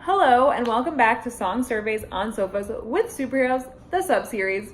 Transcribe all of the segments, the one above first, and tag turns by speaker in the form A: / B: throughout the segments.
A: Hello and welcome back to Song Surveys on Sofas with Superheroes, the sub-series.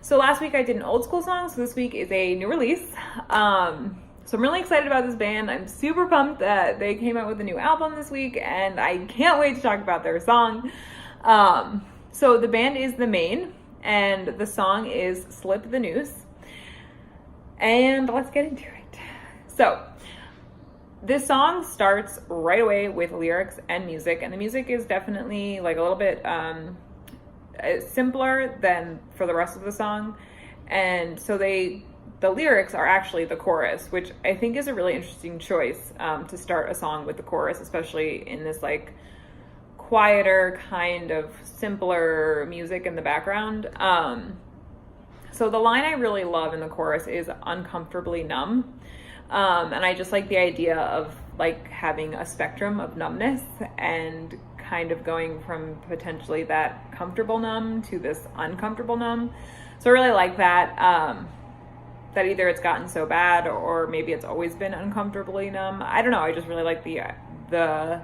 A: So last week I did an old school song, so this week is a new release. So I'm really excited about this band. I'm super pumped that they came out with a new album this week and I can't wait to talk about their song. So the band is the Maine and the song is Slip the Noose. And let's get into it. So this song starts right away with lyrics and music, and the music is definitely like a little bit simpler than for the rest of the song. And so the lyrics are actually the chorus, which I think is a really interesting choice to start a song with the chorus, especially in this like quieter kind of simpler music in the background. So the line I really love in the chorus is uncomfortably numb. And I just like the idea of like having a spectrum of numbness and kind of going from potentially that comfortable numb to this uncomfortable numb. So I really like that, that either it's gotten so bad or maybe it's always been uncomfortably numb. I don't know. I just really like the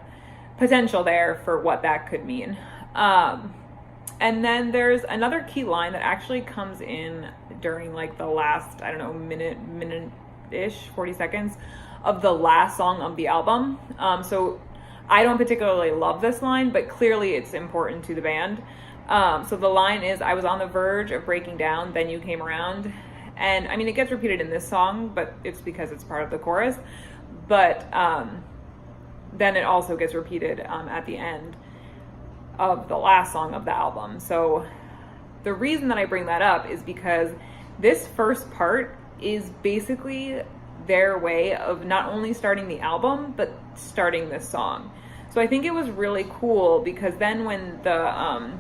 A: potential there for what that could mean. And then there's another key line that actually comes in during like the last, I don't know, minute-ish, 40 seconds of the last song of the album. So I don't particularly love this line, but clearly it's important to the band. So the line is, I was on the verge of breaking down, then you came around. And I mean, it gets repeated in this song, but it's because it's part of the chorus. But then it also gets repeated at the end of the last song of the album. So the reason that I bring that up is because this first part is basically their way of not only starting the album, but starting this song. So I think it was really cool because then when the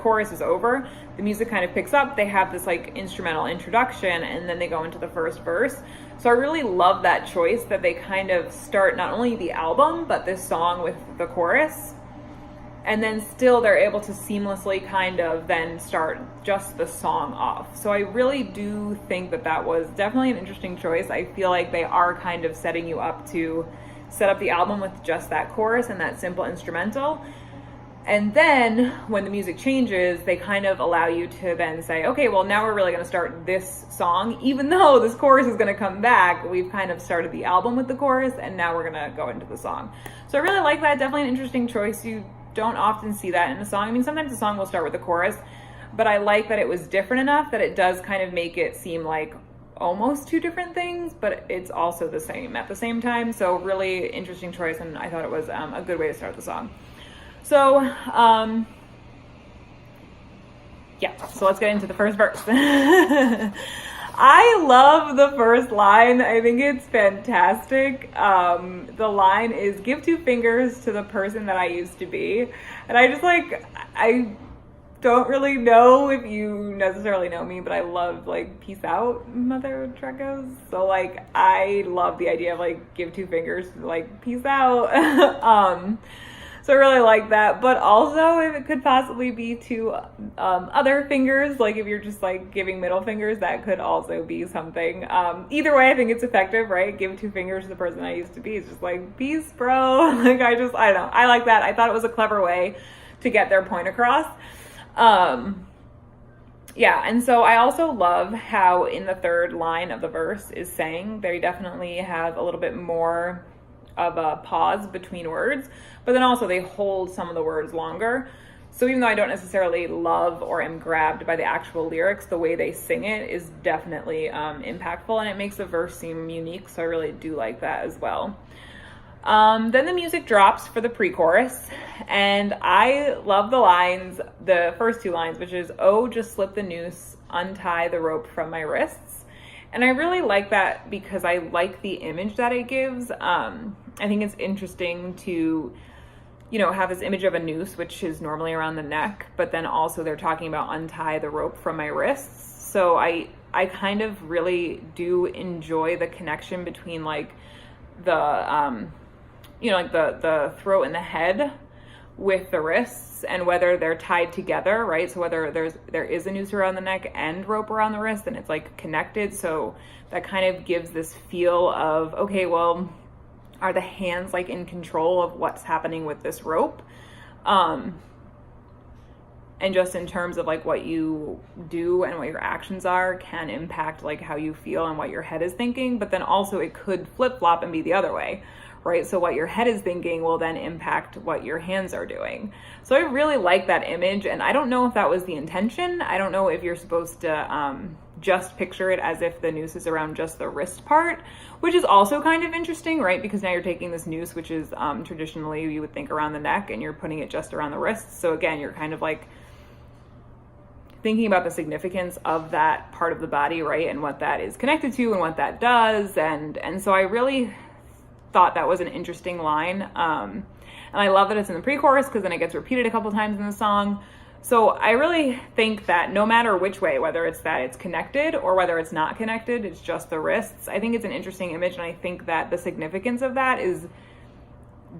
A: chorus is over, the music kind of picks up, they have this like instrumental introduction, and then they go into the first verse. So I really love that choice that they kind of start not only the album, but this song with the chorus. And then still they're able to seamlessly kind of then start just the song off. So I really do think that was definitely an interesting choice. I feel like they are kind of setting you up to set up the album with just that chorus and that simple instrumental. And then when the music changes, they kind of allow you to then say, okay, well now we're really going to start this song. Even though this chorus is going to come back, we've kind of started the album with the chorus and now we're going to go into the song. So I really like that. Definitely an interesting choice. You don't often see that in a song. I mean, sometimes a song will start with the chorus, but I like that it was different enough that it does kind of make it seem like almost two different things, but it's also the same at the same time. So really interesting choice, and I thought it was a good way to start the song. So, so let's get into the first verse. I love the first line. I think it's fantastic. The line is, give two fingers to the person that I used to be. And I just like, I don't really know if you necessarily know me, but I love like peace out, mother truckers. So like, I love the idea of like, give two fingers, like peace out. So I really like that, but also if it could possibly be two other fingers, like if you're just like giving middle fingers, that could also be something. Either way, I think it's effective, right? Give two fingers to the person I used to be. It's just like, peace, bro. Like I don't know. I like that. I thought it was a clever way to get their point across. And so I also love how in the third line of the verse is saying they definitely have a little bit more of a pause between words, but then also they hold some of the words longer. So even though I don't necessarily love or am grabbed by the actual lyrics, the way they sing it is definitely impactful, and it makes the verse seem unique. So I really do like that as well. Then the music drops for the pre-chorus, and I love the lines, the first two lines, which is, oh, just slip the noose, untie the rope from my wrists. And I really like that because I like the image that it gives. I think it's interesting to, have this image of a noose, which is normally around the neck, but then also they're talking about untie the rope from my wrists. So I kind of really do enjoy the connection between like the, like the throat and the head with the wrists and whether they're tied together, right? So whether there is a noose around the neck and rope around the wrist and it's like connected. So that kind of gives this feel of, okay, well, Are the hands like in control of what's happening with this rope? And just in terms of like what you do and what your actions are can impact like how you feel and what your head is thinking, but then also it could flip-flop and be the other way, right? So what your head is thinking will then impact what your hands are doing. So I really like that image, and I don't know if that was the intention. I don't know if you're supposed to just picture it as if the noose is around just the wrist part, which is also kind of interesting, right? Because now you're taking this noose, which is traditionally you would think around the neck, and you're putting it just around the wrists. So again, you're kind of like thinking about the significance of that part of the body, right? And what that is connected to and what that does. And so I really thought that was an interesting line. And I love that it's in the pre-chorus because then it gets repeated a couple times in the song. So I really think that no matter which way, whether it's that it's connected or whether it's not connected, it's just the wrists, I think it's an interesting image. And I think that the significance of that is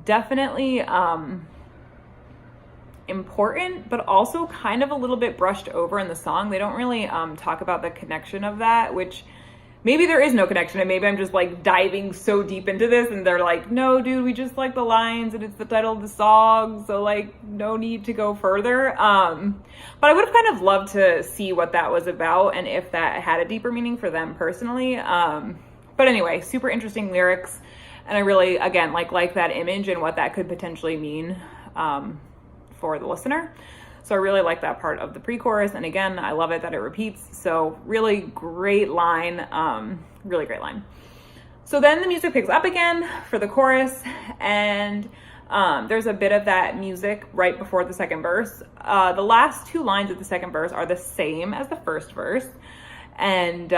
A: definitely important, but also kind of a little bit brushed over in the song. They don't really talk about the connection of that, which maybe there is no connection, and maybe I'm just like diving so deep into this and they're like, no dude, we just like the lines and it's the title of the song, so like no need to go further. But I would have kind of loved to see what that was about and if that had a deeper meaning for them personally. But anyway, super interesting lyrics, and I really, again, like that image and what that could potentially mean for the listener. So I really like that part of the pre-chorus, and again, I love it that it repeats. So really great line, really great line. So then the music picks up again for the chorus, and there's a bit of that music right before the second verse. The last two lines of the second verse are the same as the first verse, and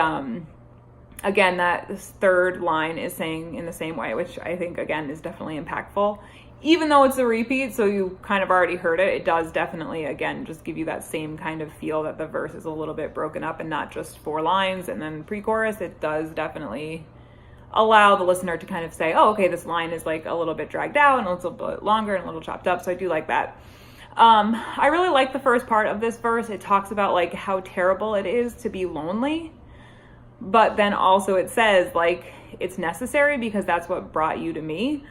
A: again, that third line is saying in the same way, which I think again is definitely impactful. Even though it's a repeat, so you kind of already heard it, it does definitely, again, just give you that same kind of feel that the verse is a little bit broken up and not just 4 lines and then pre-chorus. It does definitely allow the listener to kind of say, oh, okay, this line is like a little bit dragged out and a little bit longer and a little chopped up, so I do like that. I really like the first part of this verse. It talks about like how terrible it is to be lonely, but then also it says like it's necessary because that's what brought you to me.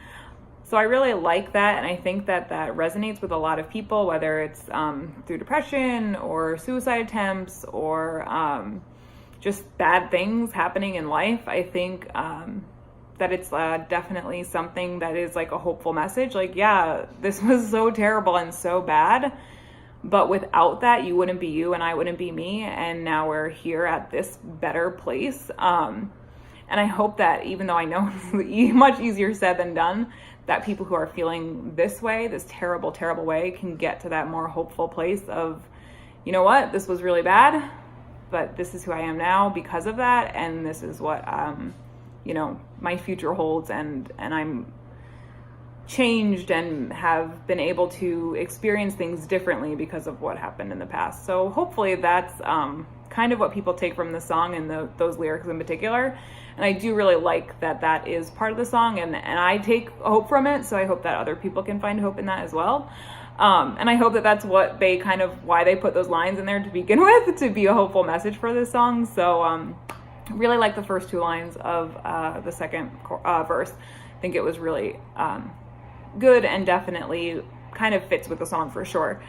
A: So I really like that, and I think that that resonates with a lot of people, whether it's through depression or suicide attempts or just bad things happening in life. I think that it's definitely something that is like a hopeful message. Like, yeah, this was so terrible and so bad, but without that, you wouldn't be you and I wouldn't be me, and now we're here at this better place. And I hope that, even though I know it's much easier said than done, that people who are feeling this way, this terrible, terrible way, can get to that more hopeful place of, you know what, this was really bad, but this is who I am now because of that, and this is what, you know, my future holds, and I'm changed and have been able to experience things differently because of what happened in the past. So hopefully that's kind of what people take from the song and those lyrics in particular. And I do really like that that is part of the song, and I take hope from it. So I hope that other people can find hope in that as well. And I hope that that's what they kind of, why they put those lines in there to begin with, to be a hopeful message for this song. So really like the first 2 lines of the second verse. I think it was really good and definitely kind of fits with the song for sure.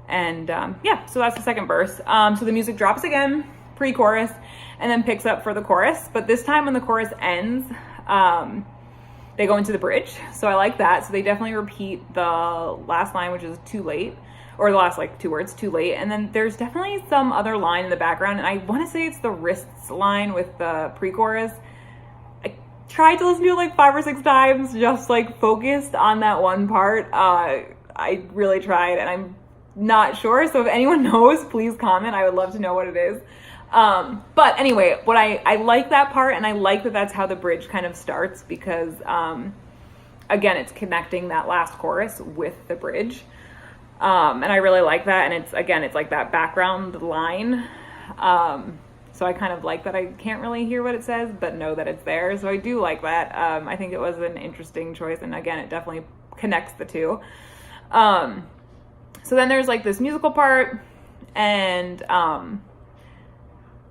A: And yeah, so that's the second verse. So the music drops again, pre-chorus, and then picks up for the chorus. But this time when the chorus ends, they go into the bridge. So I like that. So they definitely repeat the last line, which is too late, or the last like 2 words, too late. And then there's definitely some other line in the background. And I want to say it's the wrists line with the pre-chorus. I tried to listen to it like 5 or 6 times, just like focused on that one part. I really tried, and I'm not sure. So if anyone knows, please comment. I would love to know what it is. But anyway, what I like that part, and I like that that's how the bridge kind of starts, because again, it's connecting that last chorus with the bridge, and I really like that. And it's like that background line, so I kind of like that I can't really hear what it says but know that it's there. So I do like that. I think it was an interesting choice, and again, it definitely connects the two. So then there's like this musical part, and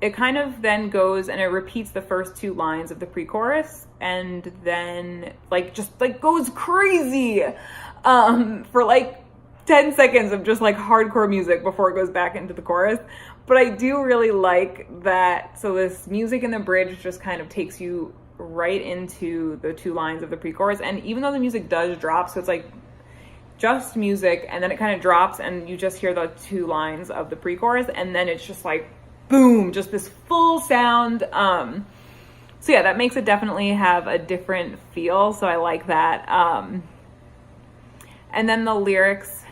A: it kind of then goes and it repeats the first two lines of the pre-chorus, and then like just like goes crazy for like 10 seconds of just like hardcore music before it goes back into the chorus. But I do really like that. So this music in the bridge just kind of takes you right into the two lines of the pre-chorus. And even though the music does drop, so it's like just music, and then it kind of drops and you just hear the two lines of the pre-chorus, and then it's just like boom, just this full sound. So yeah, that makes it definitely have a different feel. So I like that. And then the lyrics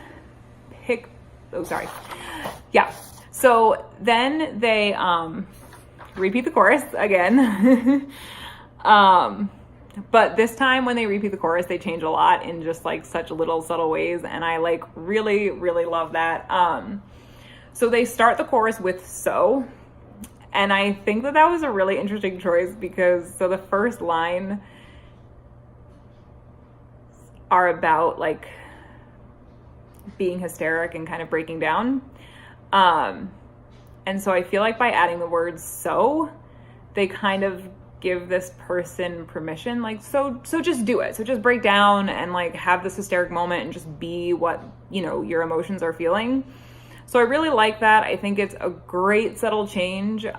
A: yeah. So then they repeat the chorus again. But this time when they repeat the chorus, they change a lot in just like such little subtle ways. And I like really, really love that. So they start the chorus with "so," and I think that was a really interesting choice because so the first line are about like being hysteric and kind of breaking down. And so I feel like by adding the words "so," they kind of give this person permission, like, so just do it. So just break down and like have this hysteric moment and just be what, you know, your emotions are feeling. So I really like that. I think it's a great subtle change. So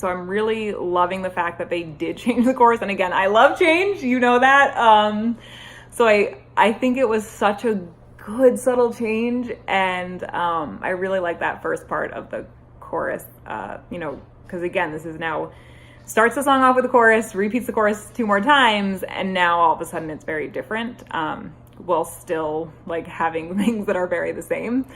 A: I'm really loving the fact that they did change the chorus. And again, I love change, you know that. So I think it was such a good subtle change. And I really like that first part of the chorus, you know, because again, this is now starts the song off with the chorus, repeats the chorus two more times, and now all of a sudden it's very different, while still like having things that are very the same.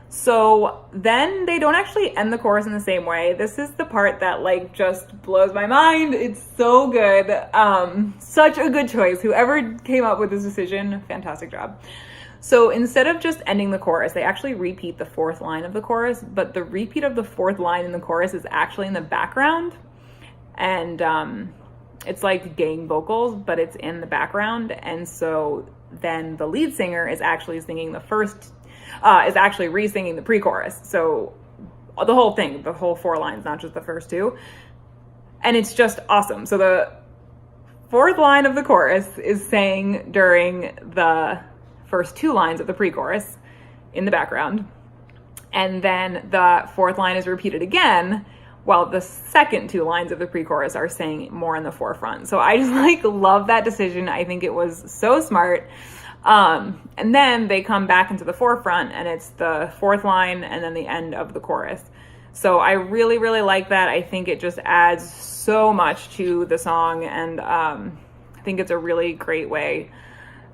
A: So then they don't actually end the chorus in the same way. This is the part that like just blows my mind. It's so good. Such a good choice. Whoever came up with this decision, fantastic job. So instead of just ending the chorus, they actually repeat the fourth line of the chorus, but the repeat of the fourth line in the chorus is actually in the background. And it's like gang vocals, but it's in the background. And so then the lead singer is actually singing is actually re-singing the pre-chorus. So the whole thing, the whole four lines, not just the first two. And it's just awesome. So the fourth line of the chorus is sang during the first two lines of the pre-chorus in the background. And then the fourth line is repeated again, while the second two lines of the pre-chorus are saying more in the forefront. So I just like love that decision. I think it was so smart. And then they come back into the forefront and it's the fourth line and then the end of the chorus. So I really, really like that. I think it just adds so much to the song, and I think it's a really great way.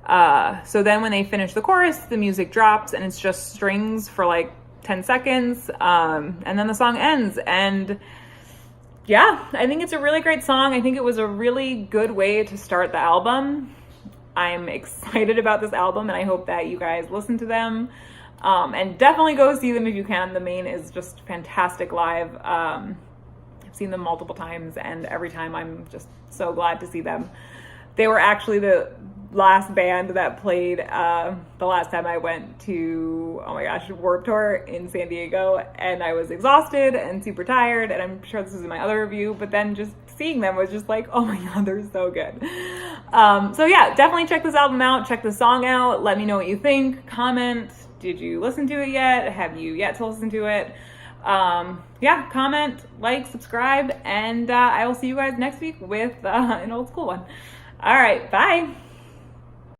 A: So then when they finish the chorus, the music drops and it's just strings for like 10 seconds, and then the song ends. And yeah, I think it's a really great song. I think it was a really good way to start the album. I'm excited about this album, and I hope that you guys listen to them, and definitely go see them if you can. The Maine is just fantastic live. I've seen them multiple times, and every time I'm just so glad to see them. They were actually the last band that played the last time I went to, oh my gosh, Warped Tour in San Diego, and I was exhausted and super tired, and I'm sure this was in my other review, but then just seeing them was just like, oh my god, they're so good. So yeah, definitely check this album out, check the song out, let me know what you think, comment, did you listen to it yet, have you yet to listen to it? Yeah, comment, like, subscribe, and I will see you guys next week with an old school one. All right, bye.